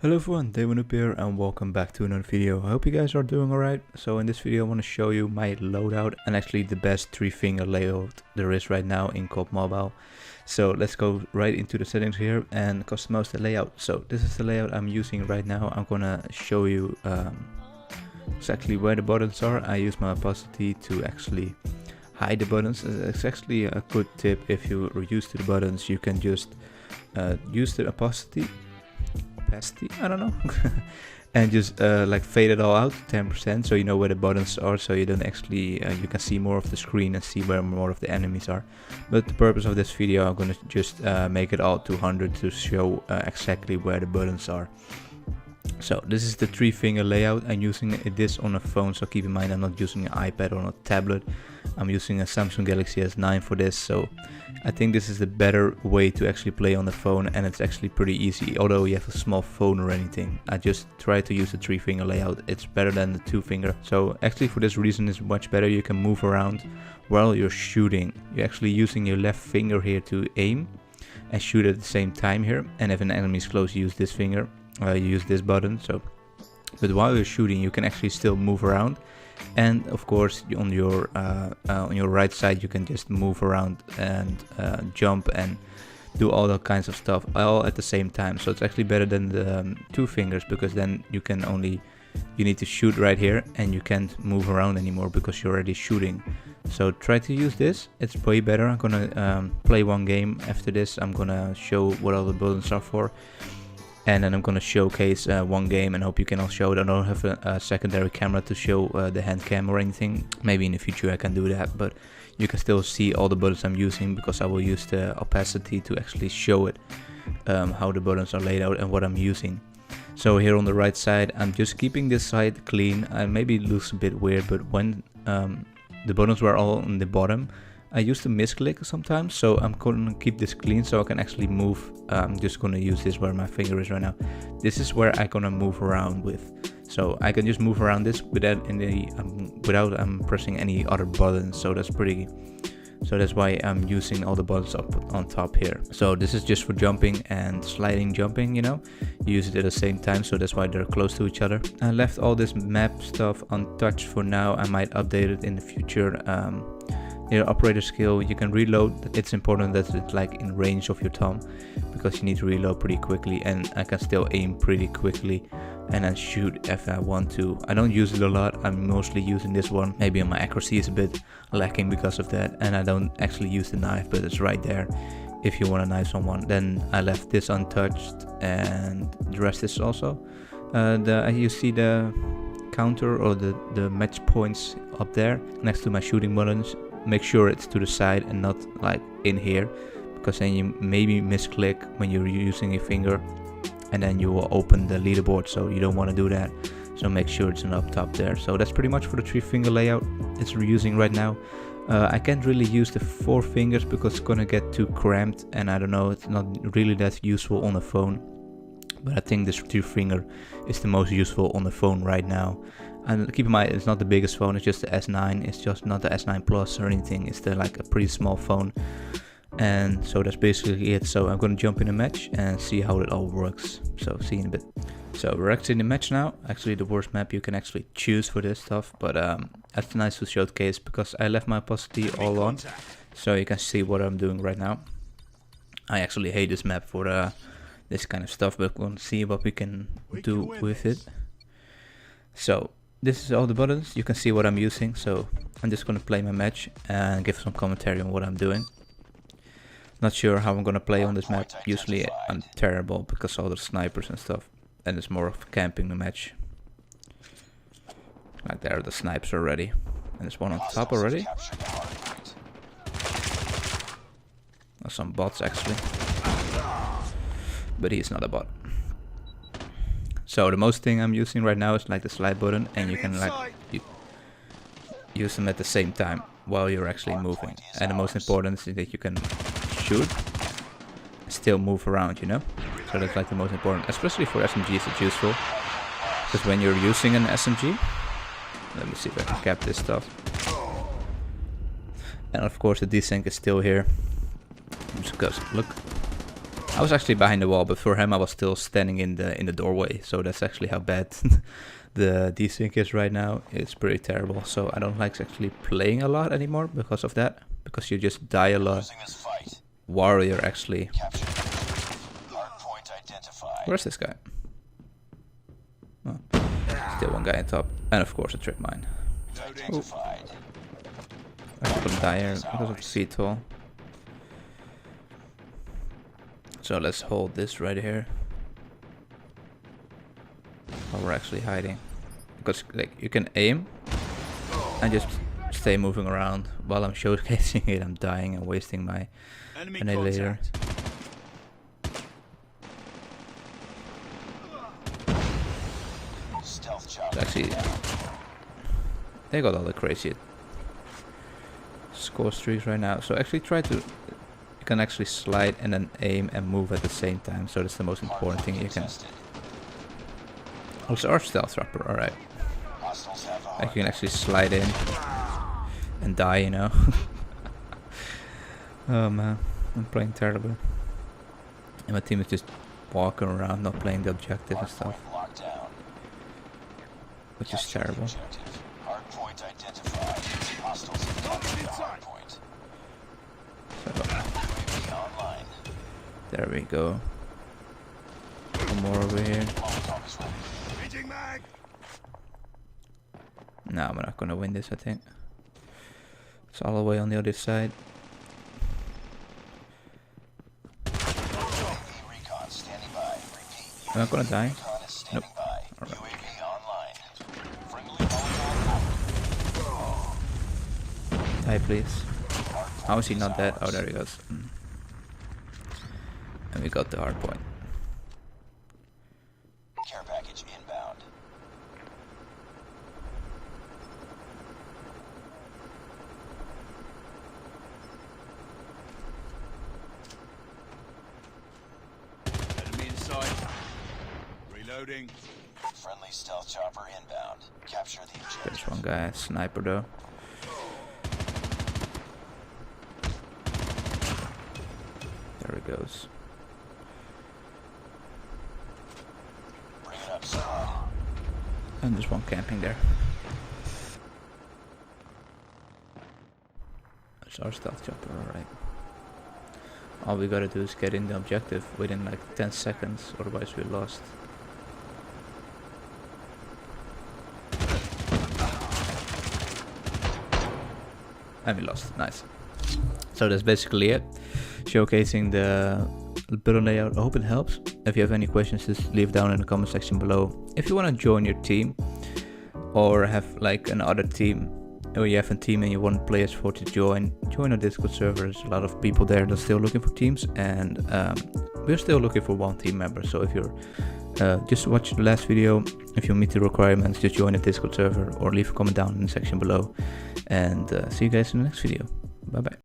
Hello everyone, DayOneNoob here and welcome back to another video. I hope you guys are doing alright. So in this video I want to show you my loadout and actually the best 3-finger layout there is right now in COD Mobile. So let's go right into the settings here and customize the layout. So this is the layout I'm using right now. I'm gonna show you exactly where the buttons are. I use my opacity to actually hide the buttons. It's actually a good tip. If you're used to the buttons, you can just use the opacity, I don't know, and just like fade it all out to 10%, so you know where the buttons are, so you don't actually you can see more of the screen and see where more of the enemies are. But the purpose of this video, I'm gonna just make it all 200 to show exactly where the buttons are. So this is the 3-finger layout. I'm using this on a phone, so keep in mind I'm not using an iPad or a tablet. I'm using a Samsung Galaxy S9 for this, so I think this is the better way to actually play on the phone, and it's actually pretty easy. Although you have a small phone or anything, I just try to use the 3-finger layout. It's better than the 2-finger. So actually for this reason it's much better. You can move around while you're shooting. You're actually using your left finger here to aim and shoot at the same time here, and if an enemy is close, you use this finger. You use this button. So but while you're shooting you can actually still move around, and of course on your right side you can just move around and jump and do all that kinds of stuff all at the same time. So it's actually better than the 2 fingers, because then you need to shoot right here and you can't move around anymore because you're already shooting. So try to use this, it's way better. I'm gonna play one game. After this I'm gonna show what all the buttons are for, and then I'm gonna showcase one game and hope you can all show it. I don't have a secondary camera to show the hand cam or anything. Maybe in the future I can do that, but you can still see all the buttons I'm using, because I will use the opacity to actually show it how the buttons are laid out and what I'm using. So here on the right side I'm just keeping this side clean. Maybe it looks a bit weird, but when the buttons were all on the bottom, I used to misclick sometimes, so I'm gonna keep this clean so I can actually move. I'm just gonna use this where my finger is right now. This is where I'm gonna move around with, so I can just move around this without pressing any other buttons. So that's why I'm using all the buttons up on top here. So this is just for jumping and sliding jumping, you know, you use it at the same time, so that's why they're close to each other. I left all this map stuff untouched for now. I might update it in the future. Your operator skill, you can reload. It's important that it's like in range of your thumb, because you need to reload pretty quickly, and I can still aim pretty quickly and then shoot if I want to. I don't use it a lot. I'm mostly using this one. Maybe my accuracy is a bit lacking because of that, and I don't actually use the knife, but it's right there if you want to knife someone. Then I left this untouched, and the rest is also you see the counter or the match points up there next to my shooting buttons. Make sure it's to the side and not like in here, because then you maybe misclick when you're using your finger and then you will open the leaderboard, so you don't want to do that. So make sure it's up top there. So that's pretty much for the 3-finger layout it's using right now. I can't really use the 4 fingers because it's gonna get too cramped, and I don't know, it's not really that useful on the phone. But I think this 3-finger is the most useful on the phone right now. And keep in mind, it's not the biggest phone, it's just the S9. It's just not the S9 Plus or anything. It's like a pretty small phone. And so that's basically it. So I'm gonna jump in a match and see how it all works. So see you in a bit. So we're actually in the match now. Actually the worst map you can actually choose for this stuff, but that's nice to showcase because I left my opacity all on, so you can see what I'm doing right now. I actually hate this map for this kind of stuff, but we're gonna see what we can do with it. So this is all the buttons. You can see what I'm using, so I'm just gonna play my match and give some commentary on what I'm doing. Not sure how I'm gonna play on this map. Usually I'm terrible because all the snipers and stuff, and it's more of camping the match. Like there are the snipes already, and there's one on top already. There's some bots actually, but he's not a bot. So the most thing I'm using right now is like the slide button, and you can like use them at the same time while you're actually moving. And the most important is that you can shoot, still move around, you know. So that's like the most important, especially for SMGs. It's useful because when you're using an SMG, let me see if I can cap this stuff. And of course the desync is still here, because look, I was actually behind the wall, but for him I was still standing in the doorway. So that's actually how bad the desync is right now. It's pretty terrible. So I don't like actually playing a lot anymore because of that. Because you just die a lot. Warrior actually. Where's this guy? Oh, still one guy on top. And of course a trip mine. Ooh. I couldn't die here because of the VTOL. So let's hold this right here. While we're actually hiding. Because like you can aim and just stay moving around. While I'm showcasing it, I'm dying and wasting my annihilator. Actually, they got all the crazy score streaks right now. So actually try to, you can actually slide and then aim and move at the same time. So that's the most important thing you can. Oh, it's our stealth trapper, alright. Like you can actually slide in and die, you know. Oh man, I'm playing terribly. And my team is just walking around, not playing the objective and stuff. Which is terrible. So, there we go. One more over here. No, we're not gonna win this, I think. It's all the way on the other side. I'm not gonna die. Nope. Alright. Die, please. How is he not dead? Oh, there he goes. And we got the hard point. Care package inbound. Enemy inside. Reloading. Friendly stealth chopper inbound. Capture the objective. There's one guy, sniper though. There he goes. Bring it up, sir. And there's one camping there. That's our stealth chopper, alright. All we gotta do is get in the objective within like 10 seconds, otherwise we're lost. And we lost, nice. So that's basically it. Showcasing the build layout. I hope it helps. If you have any questions, just leave down in the comment section below. If you want to join your team or have like another team, or you have a team and you want players for to join our Discord server. There's a lot of people there that's still looking for teams, and we're still looking for one team member. So if you're just watch the last video, if you meet the requirements, just join the Discord server or leave a comment down in the section below. And see you guys in the next video. Bye bye.